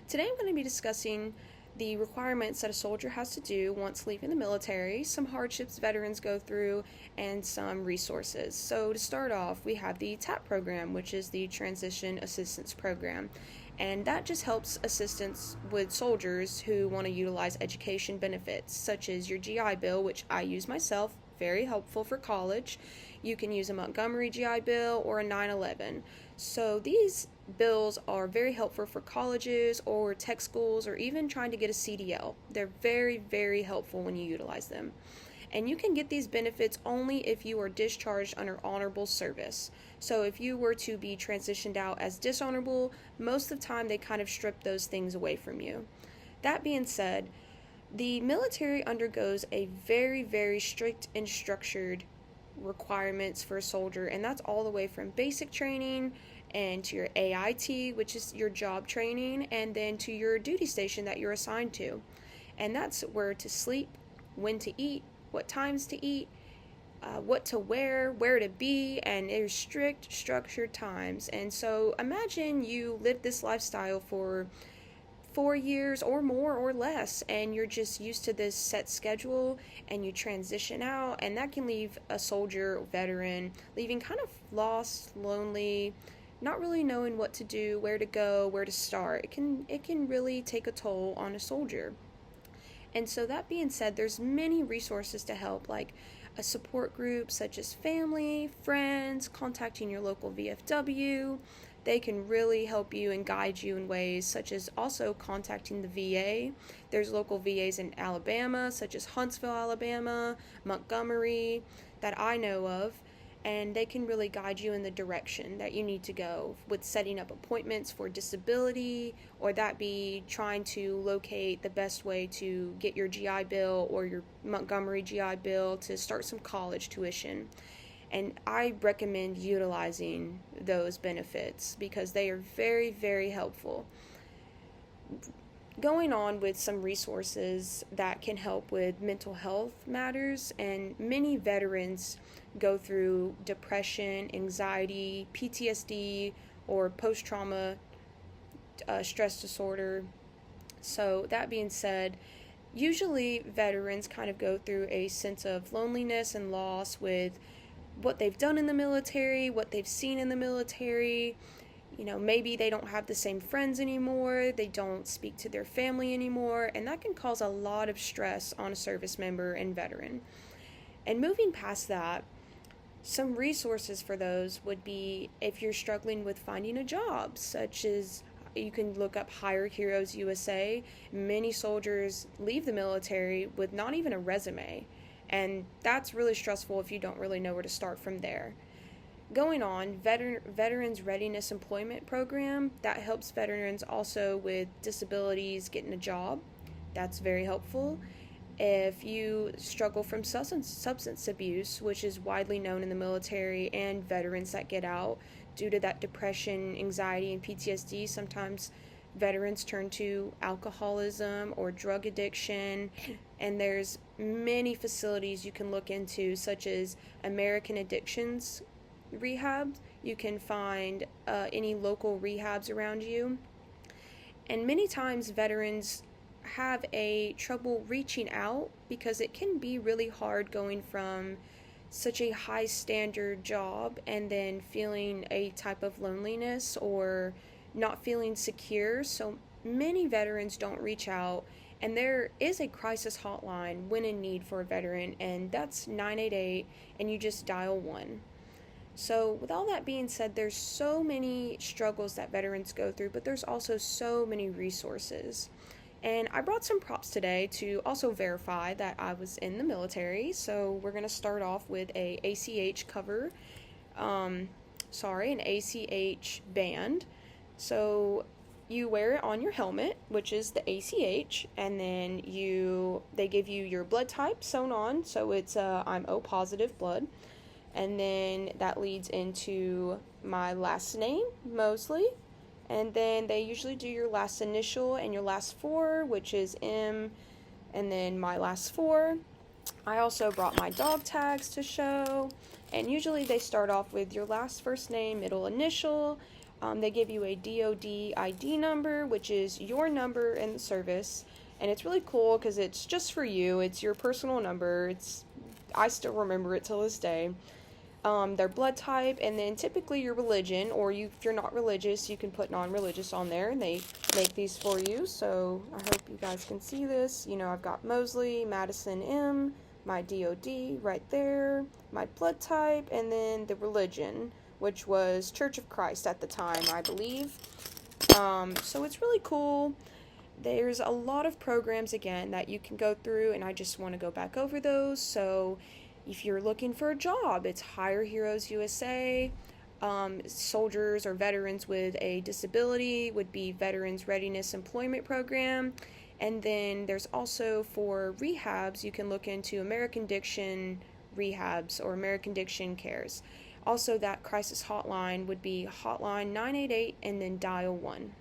Today I'm going to be discussing the requirements that a soldier has to do once leaving the military, some hardships veterans go through, and some resources. So to start off, we have the TAP program, which is the Transition Assistance Program. And that just helps assistance with soldiers who want to utilize education benefits, such as your GI Bill, which I use myself, very helpful for college. You can use a Montgomery GI Bill or a 9/11. So these bills are very helpful for colleges or tech schools or even trying to get a CDL. They're very, very helpful when you utilize them. And you can get these benefits only if you are discharged under honorable service. So if you were to be transitioned out as dishonorable, most of the time they kind of strip those things away from you. That being said, the military undergoes a very, very strict and structured requirements for a soldier, and that's all the way from basic training and to your AIT, which is your job training, and then to your duty station that you're assigned to. And that's where to sleep, when to eat, what times to eat, what to wear, where to be, and there's strict, structured times. And so imagine you live this lifestyle for 4 years or more or less, and you're just used to this set schedule, and you transition out, and that can leave a soldier, veteran, leaving kind of lost, lonely, not really knowing what to do, where to go, where to start. It can really take a toll on a soldier. And so that being said, there's many resources to help, like a support group such as family, friends, contacting your local VFW. They can really help you and guide you in ways such as also contacting the VA. There's local VAs in Alabama, such as Huntsville, Alabama, Montgomery, that I know of, and they can really guide you in the direction that you need to go with setting up appointments for disability, or that be trying to locate the best way to get your GI Bill or your Montgomery GI Bill to start some college tuition. And I recommend utilizing those benefits because they are very, very helpful. Going on with some resources that can help with mental health matters, and many veterans go through depression, anxiety, PTSD, or post-trauma stress disorder. So that being said, usually veterans kind of go through a sense of loneliness and loss with what they've done in the military, what they've seen in the military. Maybe they don't have the same friends anymore, they don't speak to their family anymore, and that can cause a lot of stress on a service member and veteran. And moving past that, some resources for those would be if you're struggling with finding a job, such as you can look up Hire Heroes USA. Many soldiers leave the military with not even a resume, and that's really stressful if you don't really know where to start from there. Going on, Veterans Readiness Employment Program, that helps veterans also with disabilities getting a job. That's very helpful. If you struggle from substance abuse, which is widely known in the military and veterans that get out due to that depression, anxiety, and PTSD, sometimes veterans turn to alcoholism or drug addiction, and there's many facilities you can look into, such as American Addictions Rehab. You can find any local rehabs around you. And many times veterans have a trouble reaching out because it can be really hard going from such a high standard job and then feeling a type of loneliness or not feeling secure. So many veterans don't reach out, and there is a crisis hotline when in need for a veteran, and that's 988, and you just dial 1. So with all that being said, there's so many struggles that veterans go through, but there's also so many resources. And I brought some props today to also verify that I was in the military. So we're going to start off with a ACH cover, an ACH band. So you wear it on your helmet, which is the ACH, and then they give you your blood type sewn on, so it's I'm O positive blood, and then that leads into my last name, Mosley, and then they usually do your last initial and your last four, which is M, and then my last four. I also brought my dog tags to show, and usually they start off with your last first name, middle initial, They give you a DoD ID number, which is your number in the service, and it's really cool because it's just for you. It's your personal number. I still remember it till this day. Their blood type, and then typically your religion, or if you're not religious, you can put non-religious on there, and they make these for you. So I hope you guys can see this. I've got Mosley, Madison M, my DoD right there, my blood type, and then the religion, which was Church of Christ at the time, I believe. So it's really cool. There's a lot of programs, again, that you can go through, and I just want to go back over those. So if you're looking for a job, it's Hire Heroes USA. Soldiers or veterans with a disability would be Veterans Readiness Employment Program. And then there's also for rehabs, you can look into American Addiction Rehabs or American Addiction Cares. Also, that crisis hotline would be Hotline 988 and then dial 1.